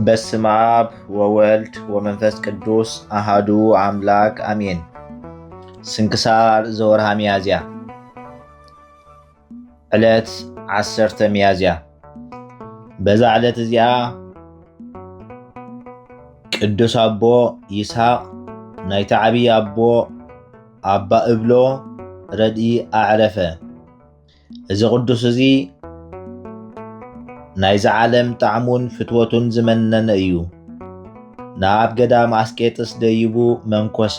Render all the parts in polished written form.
በስመ አብ ወወልድ ወመንፈስ ቅዱስ አሃዱ አምላክ አሜን። ስንክሳር ዘወርሃ ሚያዝያ ዕለት 10 ሚያዝያ። በዛ ዕለት እዚኣ ቅዱስ አቦ ይስሐቅ ናይቲ ዓብይ አቦ አባ እብሎ ረድኢ አዕረፈ። እዚ ቅዱስ እዚ ናይዚ ዓለም ጣዕሙን ፍትወቱን ዝመነነ እዩ። ናብ ገዳም አስቄጥስ ደይቡ መንኮሰ።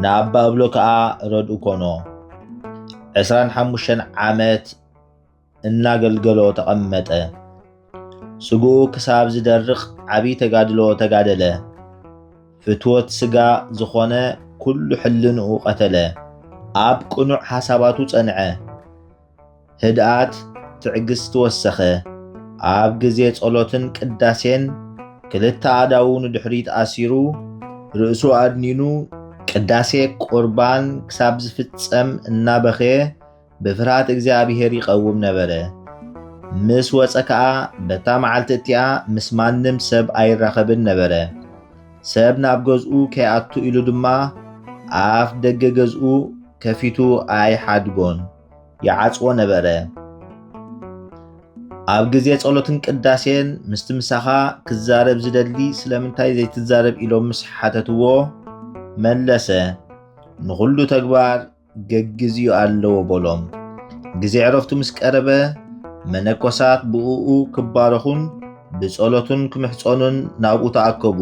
ንኣባ እብሎ ከዓ ረድኡ ኮኖ። 25 ዓመት እናገልገሎ ተቐመጠ። ስጉኡ ክሳብ ዝደርቕ ዓብይ ተጋድሎ ተጋደለ። ፍትወት ስጋ ዝኾነ ኩሉ ሕልንኡ ቀተለ። ኣብ ቅኑዕ ሓሳባቱ ጸንዐ። ህድኣት ትዕግስቲ ወሰኸ። ኣብ ግዜ ጸሎትን ቅዳሴን ክልተ ኣእዳዉ ንድሕሪት ኣሲሩ ርእሱ ኣድኒኑ ቅዳሴ ቁርባን ክሳብ ዝፍጸም እናበኸየ ብፍርሃት እግዚኣብሔር ይቐውም ነበረ። ምስ ወፀ ከዓ በታ መዓልቲ እቲኣ ምስ ማንም ሰብ ኣይራኸብን ነበረ። ሰብ ናብ ገዝኡ ከይኣቱ ኢሉ ድማ ኣፍ ደገ ገዝኡ ከፊቱ ኣይሓድጎን ይዓጽዎ ነበረ። ኣብ ግዜ ጸሎትን ቅዳሴን ምስቲ ምሳኻ ክዛረብ ዝደሊ ስለምንታይ ዘይትዛረብ ኢሎም ምስ ሓተትዎ መለሰ። ንኹሉ ተግባር ገግዚኡ ኣለዎ በሎም። ግዜ ዕረፍቱ ምስ ቀረበ መነኮሳት ብኡኡ ክባረኹን ብጸሎቱን ክምሕፀኑን ናብኡ ተኣከቡ።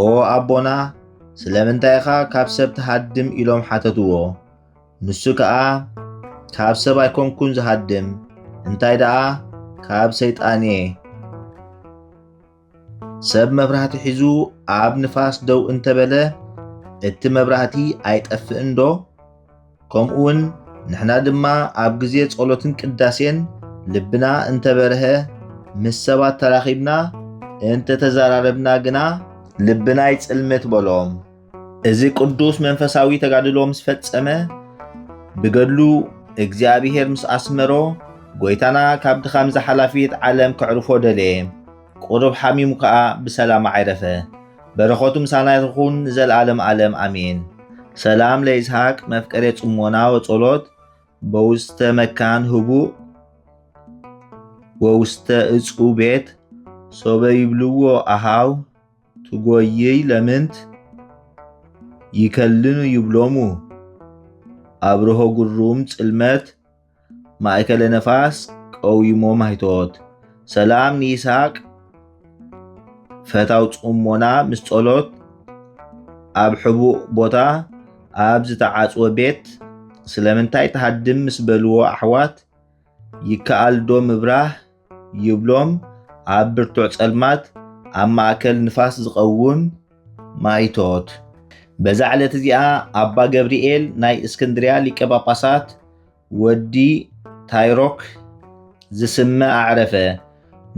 ኦ ኣቦና ስለምንታይ ኢኻ ካብ ሰብ ትሃድም ኢሎም ሓተትዎ። ንሱ ከዓ ካብ ሰብ ኣይኮንኩን ዝሃድም እንታይ ደኣ ካብ ሰይጣን እየ። ሰብ መብራህቲ ሒዙ ኣብ ንፋስ ደው እንተበለ እቲ መብራህቲ ኣይጠፍእን ዶ? ከምኡውን ንሕና ድማ ኣብ ግዜ ጸሎትን ቅዳሴን ልብና እንተበርሀ ምስ ሰባት ተራኺብና እንተተዘራረብና ግና ልብና ይጽልምት በሎም። እዚ ቅዱስ መንፈሳዊ ተጋድሎ ምስ ፈጸመ ብገድሉ እግዚኣብሔር ምስ ኣስመሮ ጎይታና ካብ ድኻም ዝሓላፊት ዓለም ክዕርፎ ደለየ። ቁሩብ ሓሚሙ ከዓ ብሰላም ዓይረፈ። በረኸቱ ምሳና ይኹን ዘለዓለም ዓለም አሜን። ሰላም ለይስሐቅ መፍቀሬ ጽሞና ወጸሎት በውስተ መካን ህቡእ ወውስተ እጹ ቤት ሶበ ይብልዎ ኣሃው ትጎይይ ለምንት ይከልኑ ይብሎሙ ኣብርሆ ጉሩም ጽልመት ማእከለ ነፋስ ቀዊሞ ማይቶት። ሰላም ንይስሐቅ ፈታው ጽሞና ምስ ጸሎት ኣብ ሕቡእ ቦታ ኣብ ዝተዓጽወ ቤት ስለምንታይ ተሃድም ምስ በልዎ ኣሕዋት ይከኣልዶ ምብራህ ይብሎም ኣብ ብርቱዕ ጸልማት ኣብ ማእከል ንፋስ ዝቐውም ማይቶት። በዛ ዕለት እዚኣ ኣባ ገብርኤል ናይ እስክንድርያ ሊቀ ጳጳሳት ወዲ ታይሮክ ዝስመ ኣዕረፈ።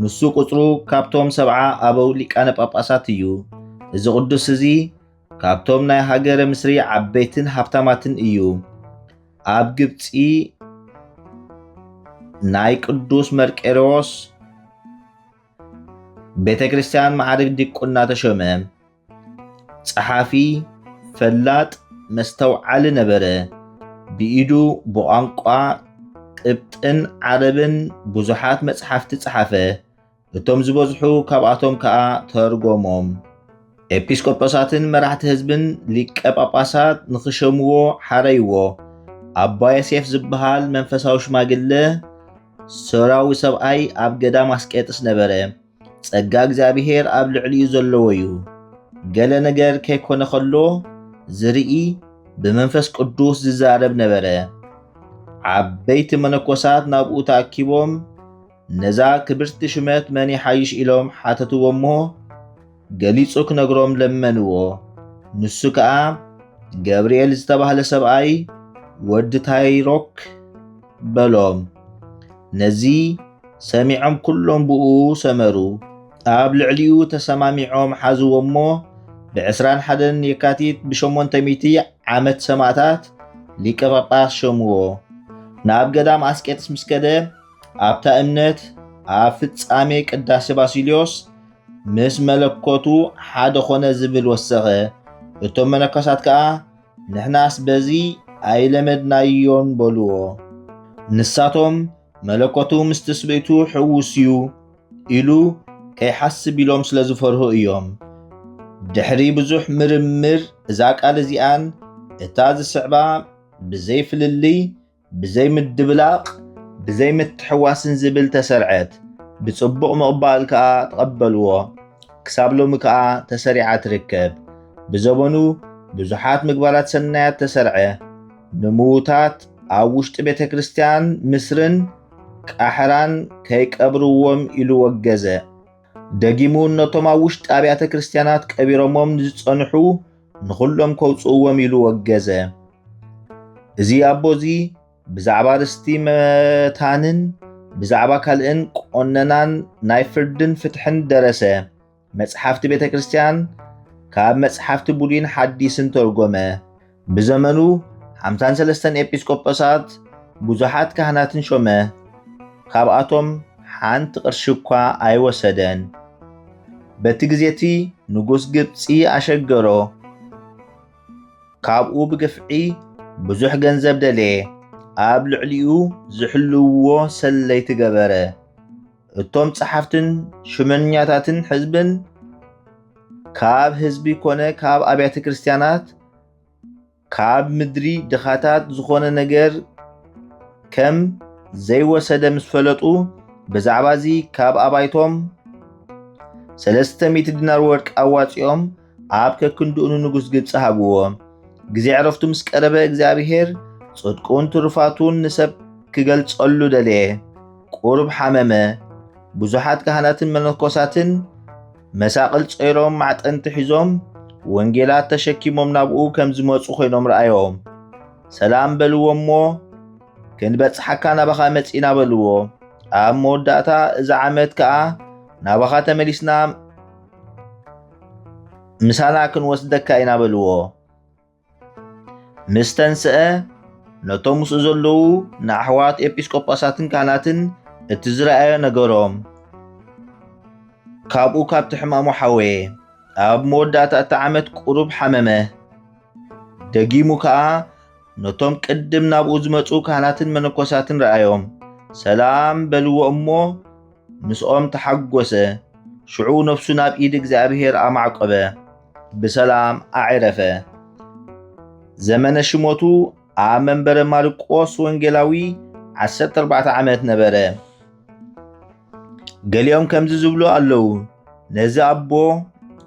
ንሱ ቁጽሩ ካብቶም 70 ኣበው ሊቃነ ጳጳሳት እዩ። እዚ ቅዱስ እዚ ካብቶም ናይ ሃገረ ምስሪ ዓበይትን ሃብታማትን እዩ። ኣብ ግብፂ ናይ ቅዱስ መርቄሬዎስ ቤተ ክርስቲያን ማዕርግ ዲቁና ተሾመ። ጸሓፊ ፈላጥ መስተውዓሊ ነበረ። ብኢዱ ብቋንቋ ቅብጥን ዓረብን ብዙሓት መጽሓፍቲ ጸሓፈ። እቶም ዝበዝሑ ካብኣቶም ከዓ ተርጎሞም። ኤጲስቆጶሳትን መራሕቲ ህዝብን ሊቀ ጳጳሳት ንኽሸምዎ ሓረይዎ። ኣባ ዮሴፍ ዝበሃል መንፈሳዊ ሽማግለ ሶራዊ ሰብኣይ ኣብ ገዳም አስቄጥስ ነበረ። ጸጋ እግዚኣብሔር ኣብ ልዕሊኡ ዘለዎ እዩ። ገለ ነገር ከይኮነ ከሎ ዝርኢ ብመንፈስ ቅዱስ ዝዛረብ ነበረ። ዓበይቲ መነኮሳት ናብኡ ተኣኪቦም ነዛ ክብርቲ ሽመት መን ይሓይሽ ኢሎም ሓተትዎ እሞ ገሊጹ ክነግሮም ለመንዎ። ንሱ ከዓ ገብርኤል ዝተባህለ ሰብኣይ ወዲ ታይሮክ በሎም። ነዚ ሰሚዖም ኩሎም ብኡ ሰመሩ። ኣብ ልዕሊኡ ተሰማሚዖም ሓዝዎ እሞ ብ21 የካቲት ብ800 ዓመት ሰማዕታት ሊቀ ጳጳስ ሸምዎ። ናብ ገዳም አስቄጥስ ምስ ከደ ኣብታ እምነት ኣብ ፍጻሜ ቅዳሴ ባሲልዮስ ምስ መለኮቱ ሓደ ኾነ ዝብል ወሰኸ። እቶም መነኮሳት ከዓ ንሕናስ በዚ ኣይለመድናዮን በልዎ። ንሳቶም መለኮቱ ምስ ትስብእቱ ሕውስ እዩ ኢሉ ከይሓስብ ኢሎም ስለ ዝፈርሁ እዮም። ድሕሪ ብዙሕ ምርምር እዛ ቃል እዚኣን እታ ዝስዕባ ብዘይ ፍልልይ፣ ብዘይ ምድብላቕ፣ ብዘይ ምትሕዋስን ዝብል ተሰርዐት። ብጽቡቕ ምቕባል ከዓ ተቐበልዎ። ክሳብ ሎሚ ከዓ ተሰሪዓ ትርከብ። ብዘበኑ ብዙሓት ምግባራት ሰናያት ተሰርዐ። ንምዉታት ኣብ ውሽጢ ቤተ ክርስቲያን ምስርን ቃሕራን ከይቀብርዎም ኢሉ ወገዘ። ደጊሙ ነቶም ኣብ ውሽጢ ኣብያተ ክርስቲያናት ቀቢሮሞም ዝጸንሑ ንኹሎም ከውፅእዎም ኢሉ ወገዘ። እዚ ኣቦ እዚ ብዛዕባ ርስቲ መታንን ብዛዕባ ካልእን ቆነናን ናይ ፍርድን ፍትሕን ደረሰ። መጽሓፍቲ ቤተ ክርስቲያን ካብ መጽሓፍቲ ብሉይን ሓዲስን ተርጎመ። ብዘመኑ 53 ኤጲስቆጶሳት ብዙሓት ካህናትን ሾመ። ካብኣቶም ሓንቲ ቅርሺ እኳ ኣይወሰደን። በቲ ግዜቲ ንጉስ ግብፂ ኣሸገሮ። ካብኡ ብግፍዒ ብዙሕ ገንዘብ ደልየ። ኣብ ልዕሊኡ ዝሕልውዎ ሰለይቲ ገበረ። እቶም ጸሓፍትን ሽመኛታትን ሕዝብን ካብ ህዝቢ ኮነ ካብ ኣብያተ ክርስቲያናት ካብ ምድሪ ድኻታት ዝኾነ ነገር ከም ዘይወሰደ ምስ ፈለጡ ብዛዕባ እዚ ካብ ኣባይቶም 300 ዲናር ወርቂ ኣዋፂኦም ኣብ ከክንድኡን ንጉስ ግብፂ ሃብዎ። ግዜ ዕረፍቱ ምስ ቀረበ እግዚኣብሔር ጽድቁን ትሩፋቱን ንሰብ ክገልጸሉ ደልየ። ቁርብ ሓመመ። ብዙሓት ካህናትን መነኮሳትን መሳቕል ጸይሮም ማዕጠንቲ ሒዞም ወንጌላት ተሸኪሞም ናብኡ ከም ዝመጹ ኮይኖም ረኣዮም። ሰላም በልዎ እሞ ክንበጽሓካ ናባኻ መጺና በልዎ። ኣብ መወዳእታ እዛ ዓመት ከዓ ናባኻ ተመሊስና ምሳና ክንወስደካ ኢና በልዎ። ምስ ተንስአ ነቶም ምስኡ ዘለዉ ንኣሕዋት ኤጲስቆጶሳትን ካህናትን እቲ ዝረኣየ ነገሮም። ካብኡ ካብቲ ሕማሙ ሓወየ። ኣብ መወዳእታ እቲ ዓመት ቁሩብ ሓመመ። ደጊሙ ከዓ ነቶም ቅድም ናብኡ ዝመፁ ካህናትን መነኮሳትን ረኣዮም። ሰላም በልዎ እሞ ምስኦም ተሓጐሰ። ሽዑ ነፍሱ ናብ ኢድ እግዚኣብሔር ኣማዕቆበ። ብሰላም ኣዕረፈ። ዘመነ ሽሞቱ ኣብ መንበረ ማርቆስ ወንጌላዊ 14 ዓመት ነበረ። ገሊኦም ከምዚ ዝብሉ ኣለዉ። ነዚ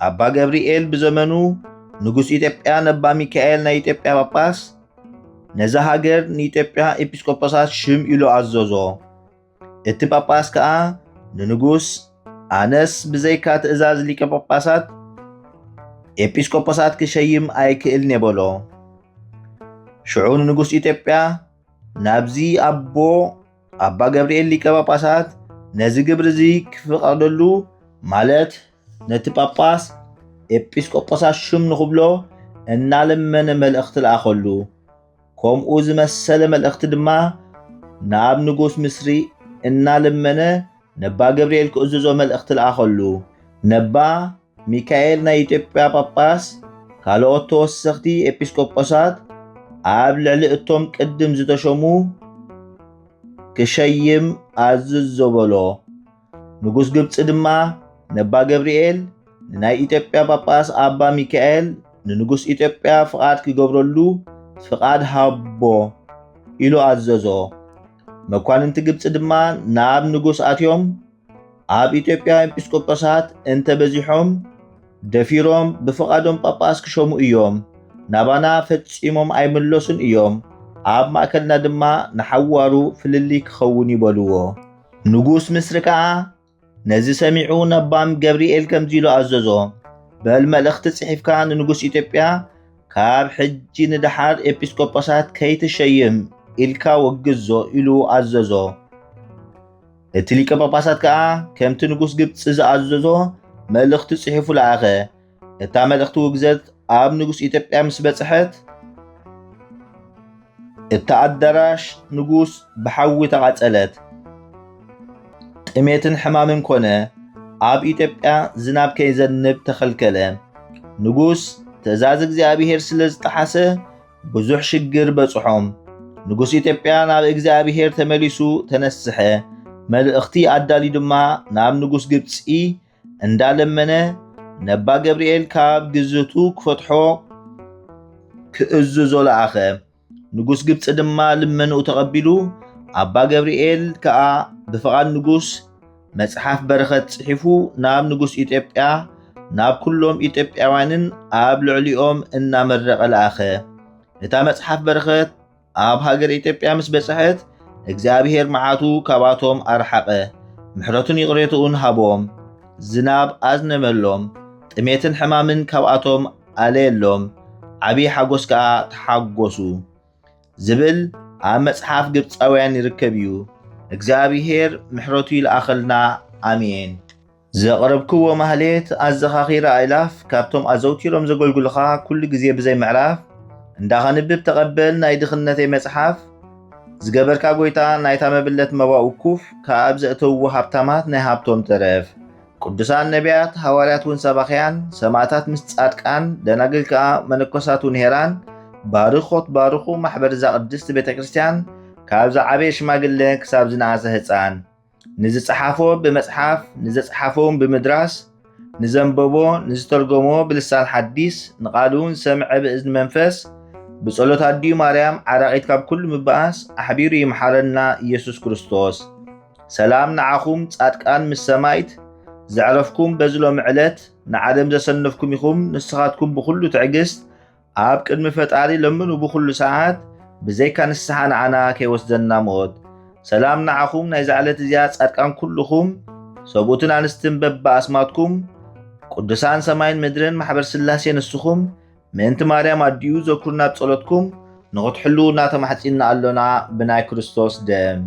ኣባ ገብርኤል ብዘመኑ ንጉስ ኢትዮጵያ ነባ ሚካኤል ናይ ኢትዮጵያ ጳጳስ ነዛ ሃገር ንኢትዮጵያ ኤጲስቆጶሳት ሽም ኢሉ ኣዘዞ። እቲ ጳጳስ ከዓ ንንጉስ ኣነስ ብዘይካ ትእዛዝ ሊቀ ጳጳሳት ኤጲስቆጶሳት ክሸይም ኣይክእልን የበሎ። ሽዑ ንንጉስ ኢትዮጵያ ናብዚ ኣባ ገብርኤል ሊቀ ጳጳሳት ነዚ ግብሪ እዚ ክፍቐደሉ ማለት ነቲ ጳጳስ ኤጲስቆጶሳት ሽም ንኽብሎ እናለመነ መልእኽቲ ለኣኸሉ። ከምኡ ዝመሰለ መልእኽቲ ድማ ናብ ንጉስ ምስሪ እናለመነ ነባ ገብርኤል ክእዝዞ መልእኽቲ ለኣኸሉ። ነባ ሚካኤል ናይ ኢትዮጵያ ጳጳስ ካልኦት ተወሰኽቲ ኤጲስቆጶሳት ኣብ ልዕሊ እቶም ቅድም ዝተሾሙ ክሸይም ኣዝዝ ዘበሎ። ንጉስ ግብፂ ድማ ነባ ገብርኤል ንናይ ኢትዮጵያ ጳጳስ ኣባ ሚካኤል ንንጉስ ኢትዮጵያ ፍቓድ ክገብረሉ ፍቓድ ሃቦ ኢሉ ኣዘዞ። መኳንንቲ ግብፂ ድማ ናብ ንጉስ ኣትዮም ኣብ ኢትዮጵያ ኤጲስቆጶሳት እንተበዚሖም ደፊሮም ብፍቓዶም ጳጳስ ክሾሙ እዮም። ናባና ፈጺሞም ኣይምለሱን እዮም። ኣብ ማእከልና ድማ ንሓዋሩ ፍልሊ ክኸውን ይበልዎ። ንጉስ ምስሪ ከዓ ነዚ ሰሚዑ ነባም ገብርኤል ከምዚ ኢሉ ኣዘዞ። በል መልእኽቲ ጽሒፍካ ንንጉስ ኢትዮጵያ ካብ ሕጂ ንድሓር ኤጲስቆጶሳት ከይትሸይም ኢልካ ወግዞ ኢሉ ኣዘዞ። እቲ ሊቀ ጳጳሳት ከዓ ከምቲ ንጉስ ግብፂ ዝኣዘዞ መልእኽቲ ጽሒፉ ለኣኸ። እታ መልእኽቲ ውግዘት ኣብ ንጉስ ኢትዮጵያ ምስ በጽሐት እታ ኣዳራሽ ንጉስ ብሓዊ ተቓጸለት። ጥሜትን ሕማምን ኮነ። ኣብ ኢትዮጵያ ዝናብ ከይዘንብ ተኸልከለ። ንጉስ ትእዛዝ እግዚኣብሔር ስለ ዝጠሓሰ ብዙሕ ሽግር በጽሖም። ንጉስ ኢትዮጵያ ናብ እግዚኣብሔር ተመሊሱ ተነስሐ። መልእኽቲ ኣዳልዩ ድማ ናብ ንጉስ ግብፂ እንዳለመነ ነባ ገብርኤል ካብ ግዝቱ ክፈትሖ ክእዝዞ ለኣኸ። ንጉስ ግብፂ ድማ ልመንኡ ተቐቢሉ ኣባ ገብርኤል ከዓ ብፍቓድ ንጉስ መጽሓፍ በረኸት ጽሒፉ ናብ ንጉስ ኢትዮጵያ ናብ ኩሎም ኢትዮጵያውያንን ኣብ ልዕሊኦም እናመረቐ ለኣኸ። እታ መጽሓፍ በረኸት ኣብ ሃገር ኢትዮጵያ ምስ በጽሐት እግዚኣብሔር መዓቱ ካብኣቶም ኣርሓቐ፣ ምሕረቱን ይቕሬቱን ሃቦም፣ ዝናብ ኣዝነበሎም፣ ጥሜትን ሕማምን ካብኣቶም ኣለየሎም፣ ዓብዪ ሓጎስ ከዓ ተሓጐሱ ዝብል ኣብ መጽሓፍ ግብፃውያን ይርከብ እዩ። እግዚኣብሔር ምሕረቱ ይለኣኸልና ኣሜን። ዘቕረብክዎ ማህሌት ኣዘኻኺረ ኣእላፍ ካብቶም ኣዘውቲሮም ዘገልግሉኻ ኩሉ ግዜ ብዘይ ምዕራፍ እንዳኸንብብ ተቐበል ናይ ድኽነተይ መጽሓፍ ዝገበርካ ጎይታ ናይታ መብለት መባኡ ኩፍ ካብ ዘእተውዎ ሃብታማት ናይ ሃብቶም ተረፍ ቅዱሳን ነቢያት ሃዋርያት እውን ሰባኽያን ሰማዕታት ምስ ጻድቃን ደናግል ከዓ መነኮሳት እውን ሄራን ባርኾት ባርኹ ማሕበር እዛ ቅድስቲ ቤተ ክርስቲያን ካብ ዝዓበየ ሽማግለ ክሳብ ዝነኣሰ ህፃን ንዝፀሓፎ ብመጽሓፍ ንዘፀሓፎም ብምድራስ ንዘንበቦ ንዝተርጎሞ ብልሳን ሓዲስ ንቓሉን ሰምዐ ብእዝኒ መንፈስ ብጸሎት ኣድዩ ማርያም ዓራቂት ካብ ኩሉ ምባኣስ ኣሕቢሩ ይምሓረና ኢየሱስ ክርስቶስ። ሰላም ንዓኹም ጻድቃን ምስ ሰማይት ዘዕረፍኩም በዝሎም ዕለት ንዓለም ዘሰነፍኩም ኢኹም ንስኻትኩም ብኩሉ ትዕግስት ኣብ ቅድሚ ፈጣሪ ለምኑ ብኩሉ ሰዓት ብዘይካ ንስሓ ንዓና ከይወስደና ሞት። ሰላም ንዓኹም ናይ ዛዕለት እዚኣ ጻድቃን ኩልኹም ሰብኡትን ኣንስትን በብኣስማትኩም ቅዱሳን ሰማይን ምድርን ማሕበር ስላሴ ንስኹም ምእንቲ ማርያም ኣድዩ ዘኩርና ጸሎትኩም ንኽትሕሉ እናተማሕፂና ኣሎና ብናይ ክርስቶስ ደም